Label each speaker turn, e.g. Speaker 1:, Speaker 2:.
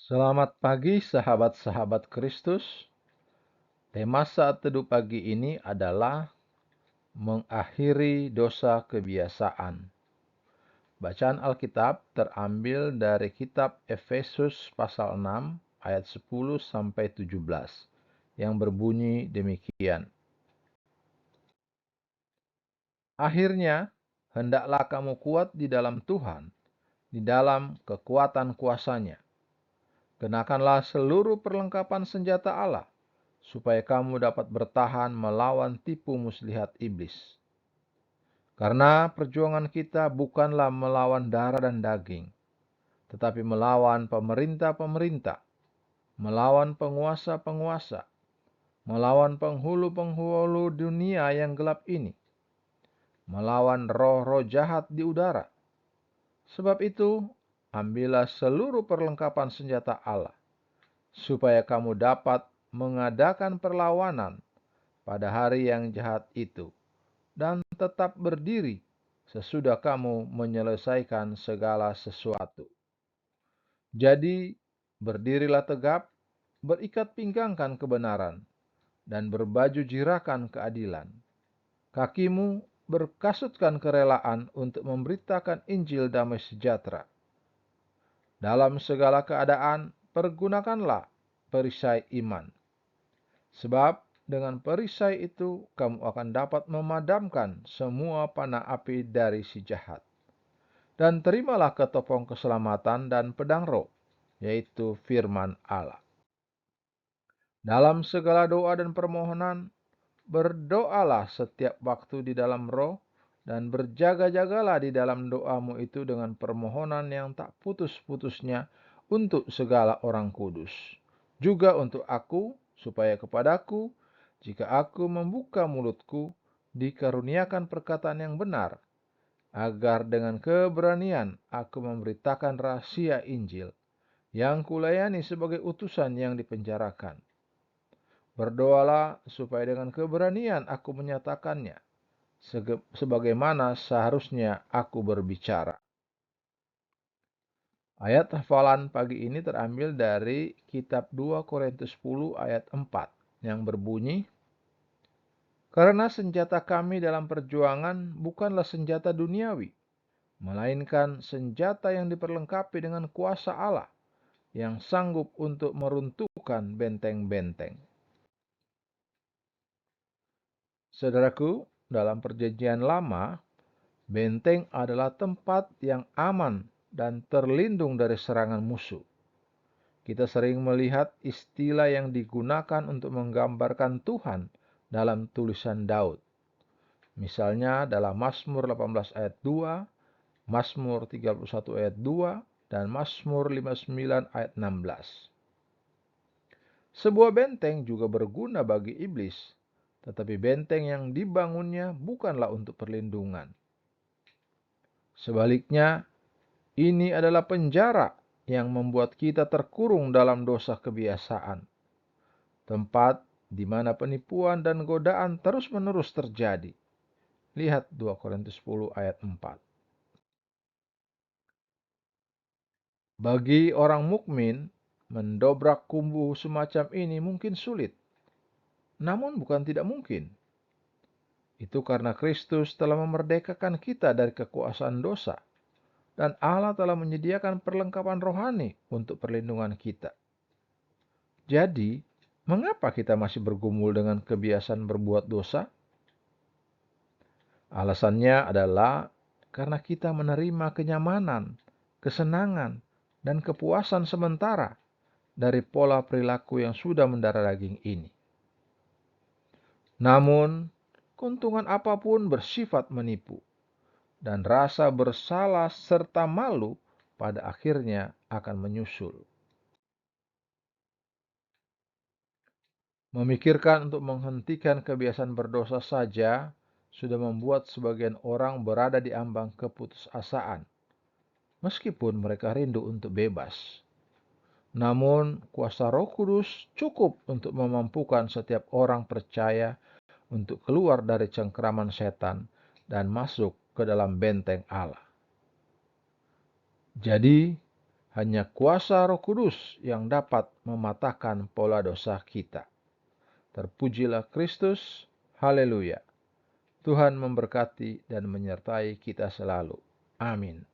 Speaker 1: Selamat pagi sahabat-sahabat Kristus. Tema saat teduh pagi ini adalah mengakhiri dosa kebiasaan. Bacaan Alkitab terambil dari kitab Efesus pasal 6 ayat 10 sampai 17 yang berbunyi demikian. Akhirnya, hendaklah kamu kuat di dalam Tuhan, di dalam kekuatan kuasa-Nya. Kenakanlah seluruh perlengkapan senjata Allah, supaya kamu dapat bertahan melawan tipu muslihat iblis. Karena perjuangan kita bukanlah melawan darah dan daging, tetapi melawan pemerintah-pemerintah, melawan penguasa-penguasa, melawan penghulu-penghulu dunia yang gelap ini, melawan roh-roh jahat di udara. Sebab itu, ambillah seluruh perlengkapan senjata Allah, supaya kamu dapat mengadakan perlawanan pada hari yang jahat itu, dan tetap berdiri sesudah kamu menyelesaikan segala sesuatu. Jadi, berdirilah tegap, berikat pinggangkan kebenaran, dan berbaju jirakan keadilan. Kakimu berkasutkan kerelaan untuk memberitakan Injil damai sejahtera. Dalam segala keadaan, pergunakanlah perisai iman. Sebab dengan perisai itu kamu akan dapat memadamkan semua panah api dari si jahat. Dan terimalah ketopong keselamatan dan pedang roh, yaitu firman Allah. Dalam segala doa dan permohonan, berdoalah setiap waktu di dalam roh, dan berjaga-jagalah di dalam doamu itu dengan permohonan yang tak putus-putusnya untuk segala orang kudus. Juga untuk aku, supaya kepadaku, jika aku membuka mulutku, dikaruniakan perkataan yang benar, agar dengan keberanian aku memberitakan rahasia Injil, yang kulayani sebagai utusan yang dipenjarakan. Berdoalah supaya dengan keberanian aku menyatakannya, sebagaimana seharusnya aku berbicara. Ayat hafalan pagi ini terambil dari kitab 2 Korintus 10 ayat 4 yang berbunyi, "Karena senjata kami dalam perjuangan bukanlah senjata duniawi, melainkan senjata yang diperlengkapi dengan kuasa Allah, yang sanggup untuk meruntuhkan benteng-benteng." Saudaraku, dalam perjanjian lama, benteng adalah tempat yang aman dan terlindung dari serangan musuh. Kita sering melihat istilah yang digunakan untuk menggambarkan Tuhan dalam tulisan Daud. Misalnya dalam Mazmur 18 ayat 2, Mazmur 31 ayat 2, dan Mazmur 59 ayat 16. Sebuah benteng juga berguna bagi iblis, tetapi benteng yang dibangunnya bukanlah untuk perlindungan. Sebaliknya, ini adalah penjara yang membuat kita terkurung dalam dosa kebiasaan. Tempat di mana penipuan dan godaan terus-menerus terjadi. Lihat 2 Korintus 10 ayat 4. Bagi orang mukmin, mendobrak kumbu semacam ini mungkin sulit. Namun bukan tidak mungkin. Itu karena Kristus telah memerdekakan kita dari kekuasaan dosa, dan Allah telah menyediakan perlengkapan rohani untuk perlindungan kita. Jadi, mengapa kita masih bergumul dengan kebiasaan berbuat dosa? Alasannya adalah karena kita menerima kenyamanan, kesenangan, dan kepuasan sementara dari pola perilaku yang sudah mendarah daging ini. Namun, keuntungan apapun bersifat menipu, dan rasa bersalah serta malu pada akhirnya akan menyusul. Memikirkan untuk menghentikan kebiasaan berdosa saja sudah membuat sebagian orang berada di ambang keputusasaan, meskipun mereka rindu untuk bebas. Namun, kuasa Roh Kudus cukup untuk memampukan setiap orang percaya untuk keluar dari cengkraman setan dan masuk ke dalam benteng Allah. Jadi, Hanya kuasa Roh Kudus yang dapat mematahkan pola dosa kita. Terpujilah Kristus. Haleluya. Tuhan memberkati dan menyertai kita selalu. Amin.